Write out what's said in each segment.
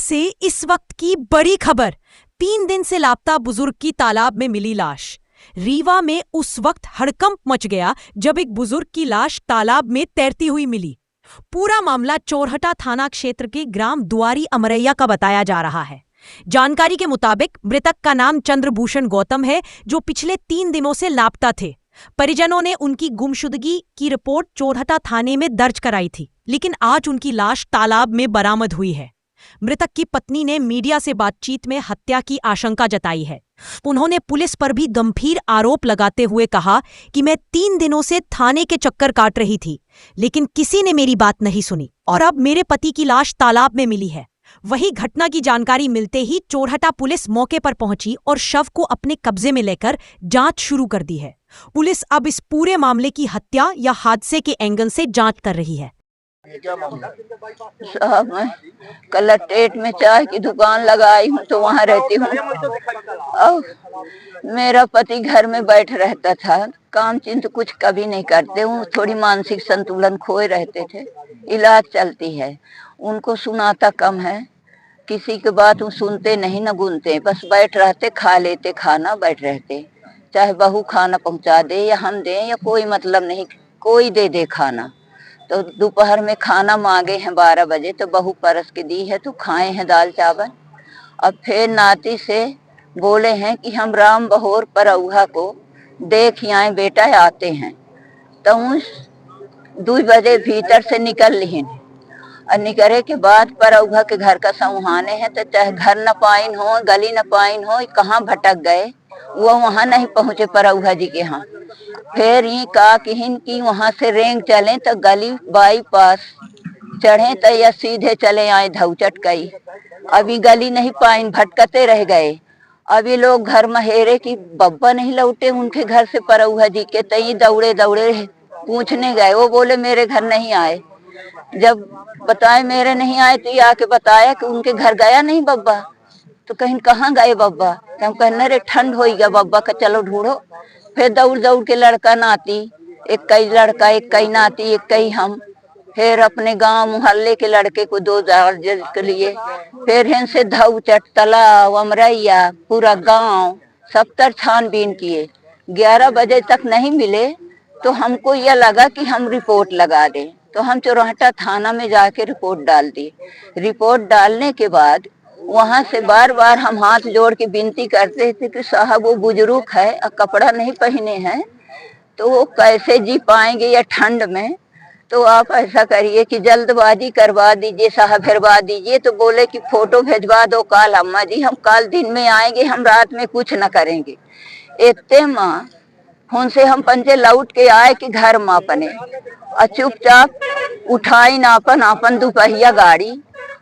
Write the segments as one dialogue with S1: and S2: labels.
S1: से इस वक्त की बड़ी खबर। 3 दिन से लापता बुजुर्ग की तालाब में मिली लाश। रीवा में उस वक्त हड़कंप मच गया जब एक बुजुर्ग की लाश तालाब में तैरती हुई मिली। पूरा मामला चोरहटा थाना क्षेत्र के ग्राम दुआरी अमरैया का बताया जा रहा है। जानकारी के मुताबिक मृतक का नाम चंद्रभूषण गौतम है, जो पिछले 3 दिनों से लापता थे। परिजनों ने उनकी गुमशुदगी की रिपोर्ट चोरहटा थाने में दर्ज कराई थी, लेकिन आज उनकी लाश तालाब में बरामद हुई है। मृतक की पत्नी ने मीडिया से बातचीत में हत्या की आशंका जताई है। उन्होंने पुलिस पर भी गंभीर आरोप लगाते हुए कहा कि मैं 3 दिनों से थाने के चक्कर काट रही थी, लेकिन किसी ने मेरी बात नहीं सुनी और अब मेरे पति की लाश तालाब में मिली है। वही घटना की जानकारी मिलते ही चोरहटा पुलिस मौके पर पहुंची और शव को अपने कब्जे में लेकर जांच शुरू कर दी है। पुलिस अब इस पूरे मामले की हत्या या हादसे के एंगल से जांच कर रही है।
S2: साहब, मैं कलेक्ट्रेट में चाय की दुकान लगाई हूँ तो वहाँ रहती हूँ। अब मेरा पति घर में बैठ रहता था, काम चिंत कुछ कभी नहीं करते हूँ। थोड़ी मानसिक संतुलन खोए रहते थे, इलाज चलती है। उनको सुनाता कम है, किसी की बात वो सुनते नहीं न गुनते, बस बैठ रहते, खा लेते खाना, बैठ रहते। चाहे बहू खाना पहुँचा दे या हम दें या कोई मतलब नहीं, कोई दे दे खाना। तो दोपहर में खाना मांगे हैं 12 बजे, तो बहू परस के दी है तो खाए हैं दाल चावल। अब फिर नाती से बोले हैं कि हम राम बहोर परौहा को देख आए बेटा, आते हैं। तो उस 2 बजे भीतर से निकल ली और निकले के बाद परौहा के घर का समुहाने हैं, तो चाहे घर न पाइन हो, गली न पाइन हो, कहाँ भटक गए, वो वहाँ नहीं पहुँचे परौहा जी के यहाँ। फिर ये का कि वहाँ से रेंग चले तो गली बाईपास चढ़े तो या सीधे चले आए धौचट कई। अभी गली नहीं पाइन, भटकते रह गए। अभी लोग घर महेरे की बब्बा नहीं लौटे उनके घर से परौहा जी के, तई दौड़े दौड़े पूछने गए। वो बोले मेरे घर नहीं आए। जब बताए मेरे नहीं आए तो ये आके बताया कि उनके घर गया नहीं बब्बा। तो कहीं कहाँ गए बब्बा? तो हम कहने रे ठंड हो गया बब्बा का, चलो ढूंढो। फिर दौड़ दौड़ के लड़का नाती, एक कई लड़का, एक कई नाती, एक कई हम, फिर अपने गांव मोहल्ले के लड़के को 2 दर्जन के लिए, फिर इनसे धौचट, तालाब, अमरैया, पूरा गांव सब तर छानबीन किए। 11 बजे तक नहीं मिले तो हमको यह लगा कि हम रिपोर्ट लगा दें, तो हम चोरहटा थाना में जाके रिपोर्ट डाल दी। रिपोर्ट डालने के बाद वहां से बार बार हम हाथ जोड़ के विनती करते थे कि साहब वो बुजुर्ग है और कपड़ा नहीं पहने हैं तो वो कैसे जी पाएंगे या ठंड में, तो आप ऐसा करिए कि जल्दबाजी करवा दीजिए साहब, भिजवा दीजिए। तो बोले कि फोटो भेजवा दो काल अम्मा जी, हम काल दिन में आएंगे, हम रात में कुछ न करेंगे। इतने माँ फोन से हम पंजे लौट के आए कि घर माँ अपने और चुपचाप उठाई नापन आपन दोपहिया गाड़ी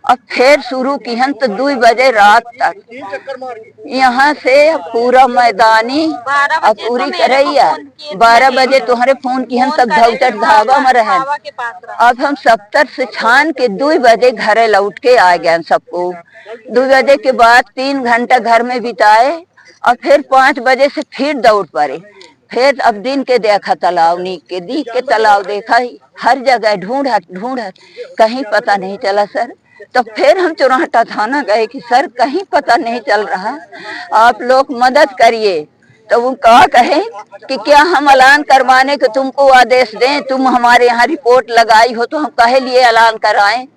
S2: और फिर शुरू की हन तो 2 बजे रात तक यहाँ से पूरा मैदानी और पूरी करैया। 12 बजे तुम्हारे फोन की हन तब धौचट धावा में रहे। अब हम 70 से छान के 2 बजे घरे लौट के आ गए सबको। 2 बजे के बाद 3 घंटा घर में बिताए और फिर 5 बजे से फिर दौड़ पड़े। फिर अब दिन के देखा तालाब, नीक के दीख के तालाब देखा, हर जगह ढूंढत कहीं पता नहीं चला सर। तो फिर हम चोरहटा थाना गए कि सर कहीं पता नहीं चल रहा, आप लोग मदद करिए। तो वो कहा कहे कि क्या हम ऐलान करवाने के तुमको आदेश दें, तुम हमारे यहाँ रिपोर्ट लगाई हो तो हम कहे लिए ऐलान कराएं,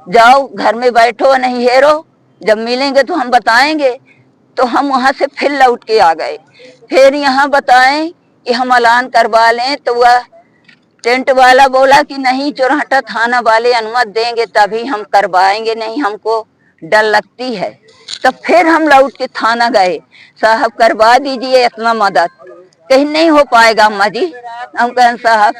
S2: जाओ घर में बैठो नहीं हेरो, जब मिलेंगे तो हम बताएंगे। तो हम वहां से फिर लौट के आ गए। फिर यहाँ बताएं कि हम ऐलान करवा लें, तो वह टेंट वाला बोला कि नहीं, चोरहटा थाना वाले अनुमति देंगे तभी हम करवाएंगे, नहीं हमको डर लगती है। तो फिर हम लौट के थाना गए, साहब करवा दीजिए इतना मदद। कहीं नहीं हो पाएगा अम्मा जी। हम कहें साहब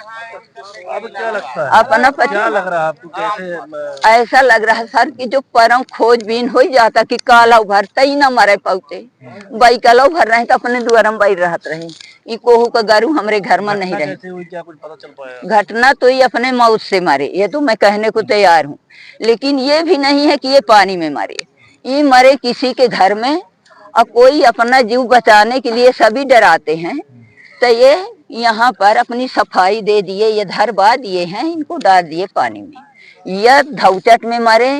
S3: अब क्या लगता है,
S2: अपना
S3: क्या लग रहा है आपको, कैसे?
S2: ऐसा लग रहा है सर कि जो परम खोजबीन हो जाता कि काला भरता ही ना मरे पौते, बाई काला भर रहे तो अपने द्वारम बाई रहत रहे। ई कोहू का गारू हमारे घर में नहीं रहे।
S3: क्या कुछ पता चल पाया?
S2: घटना तो ये अपने मौत से मरे, ये तो मैं कहने को तैयार हूँ, लेकिन ये भी नहीं है कि ये पानी में मरे। ये मरे किसी के घर में और कोई अपना जीव बचाने के लिए सभी डराते हैं, तो ये यहाँ पर अपनी सफाई दे दिए, ये धरवा दिए हैं, इनको डाल दिए पानी में। या धौचट में मरे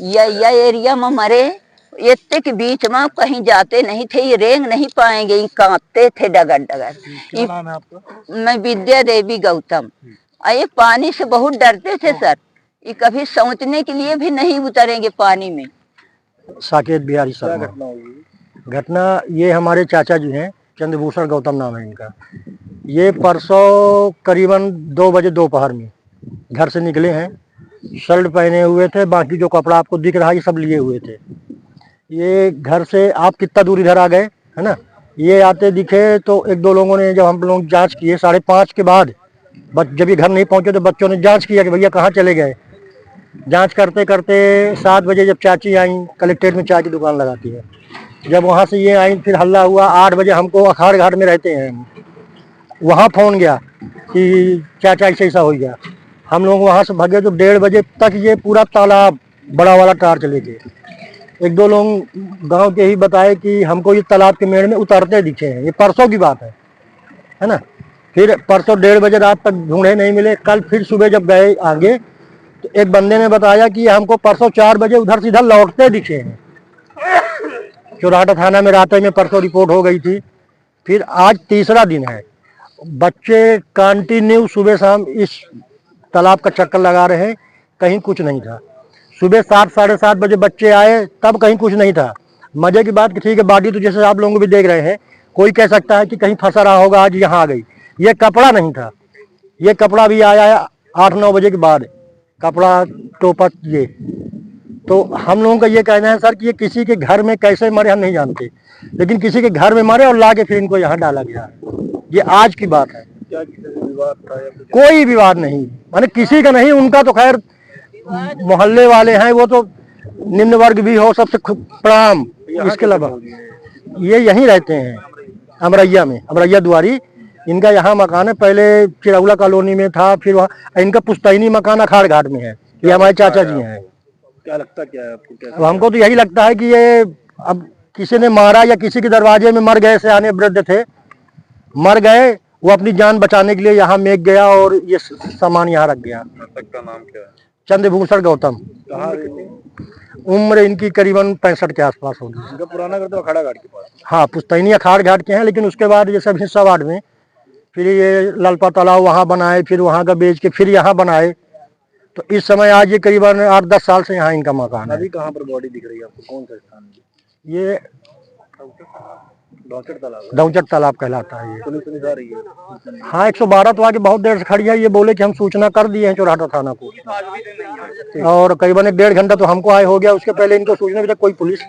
S2: या एरिया में मरे, इतने के बीच में कहीं जाते नहीं थे, ये रेंग नहीं पाएंगे, ये कांपते थे डगर डगर।
S3: क्या नाम है आपका?
S2: मैं विद्या देवी गौतम। ये पानी से बहुत डरते थे सर, ये कभी सोचने के लिए भी नहीं उतरेंगे पानी में।
S4: साकेत बिहारी
S3: क्या
S4: शर्मा।
S3: घटना हुई?
S4: घटना ये हमारे चाचा जी हैं, चंद्रभूषण गौतम नाम है इनका। ये परसों करीबन 2 बजे दोपहर में घर से निकले हैं, शर्ट पहने हुए थे, बाकी जो कपड़ा आपको दिख रहा है ये सब लिए हुए थे। ये घर से आप कितना दूर इधर आ गए है ना, ये आते दिखे तो एक दो लोगों ने, जब हम लोग जांच किए 5:30 के बाद, जब ये घर नहीं पहुंचे तो बच्चों ने जांच किया कि भैया कहाँ चले गए। जांच करते करते 7 बजे जब चाची आई, कलेक्ट्रेट में चाय की दुकान लगाती है, जब वहाँ से ये आई फिर हल्ला हुआ। 8 बजे हमको अखाड़ घाट में रहते हैं, वहाँ फोन गया कि चाचा ऐसा हो गया। हम लोग वहाँ से भागे तो 1:30 बजे तक ये पूरा तालाब बड़ा वाला टार्च लेके, एक दो लोग गांव के ही बताए कि हमको ये तालाब के मेड़ में उतरते दिखे हैं। ये परसों की बात है ना। फिर परसों 1:30 बजे रात तक ढूंढे नहीं मिले। कल फिर सुबह जब गए आगे तो एक बंदे ने बताया कि हमको परसों 4 बजे उधर से इधर लौटते दिखे हैं। चौराहा थाना में रात में परसों रिपोर्ट हो गई थी। फिर आज तीसरा दिन है, बच्चे कंटिन्यू सुबह शाम इस तालाब का चक्कर लगा रहे हैं, कहीं कुछ नहीं था। सुबह 7 साढ़े 7 बजे बच्चे आए तब कहीं कुछ नहीं था। मजे की बात कि ठीक है, बॉडी तो जैसे आप लोगों भी देख रहे हैं, कोई कह सकता है कि कहीं फंसा रहा होगा, आज यहाँ आ गई। ये कपड़ा नहीं था, ये कपड़ा भी आया 8-9 बजे के बाद, कपड़ा टोपा ये। तो हम लोगों का ये कहना है सर कि ये किसी के घर में कैसे मरे हम नहीं जानते, लेकिन किसी के घर में मरे और लाके फिर इनको यहाँ डाला गया। ये आज की बात है।
S3: क्या किसी से विवाद था या कुछ?
S4: कोई विवाद नहीं, माने किसी का नहीं। उनका तो खैर मोहल्ले वाले हैं, वो तो निम्न वर्ग भी हो, सबसे प्रणाम। इसके अलावा ये यहीं रहते हैं अमरैया में, अमरैया दुआरी इनका यहाँ मकान है। पहले चिरौला कॉलोनी में था, फिर वहाँ इनका पुश्तैनी मकान अखाड़ घाट में है। ये हमारे चाचा जी हैं।
S3: क्या लगता क्या है आपको? क्या
S4: अब हमको तो यही लगता है कि ये अब किसी ने मारा या किसी के दरवाजे में मर गए, सियाने वृद्ध थे, मर गए, वो अपनी जान बचाने के लिए यहाँ मेघ गया और ये सामान यहाँ रख गया।
S3: का नाम क्या है?
S4: चंद्रभूषण गौतम।
S3: कहाँ?
S4: उम्र इनकी करीबन 65 के आसपास होगी।
S3: इनका पुराना घर तो अखाड़ा घाट के पास।
S4: हाँ, पुश्तैनी अखाड़ घाट के हैं, लेकिन उसके बाद ये सब हिस्सा वार्ड में, फिर ये लालपा तालाब वहाँ बनाए, फिर वहाँ का बेच के फिर यहाँ बनाए। तो इस समय आज ये करीबन 8-10 साल से यहाँ इनका मकान है।
S3: अभी कहाँ पर बॉडी दिख रही है आपको? कौन सा स्थान?
S4: ये
S3: डॉक्टर तालाब।
S4: दौचट तालाब कहलाता है ये।
S3: पुलिस आ रही है?
S4: हाँ, 112 तो आगे बहुत देर से खड़ी है। ये बोले कि हम सूचना कर दिए हैं चौराहा थाना को, और करीबन 1-1.5 घंटा तो हमको आए हो गया। उसके पहले इनको सूचना भी तक कोई पुलिस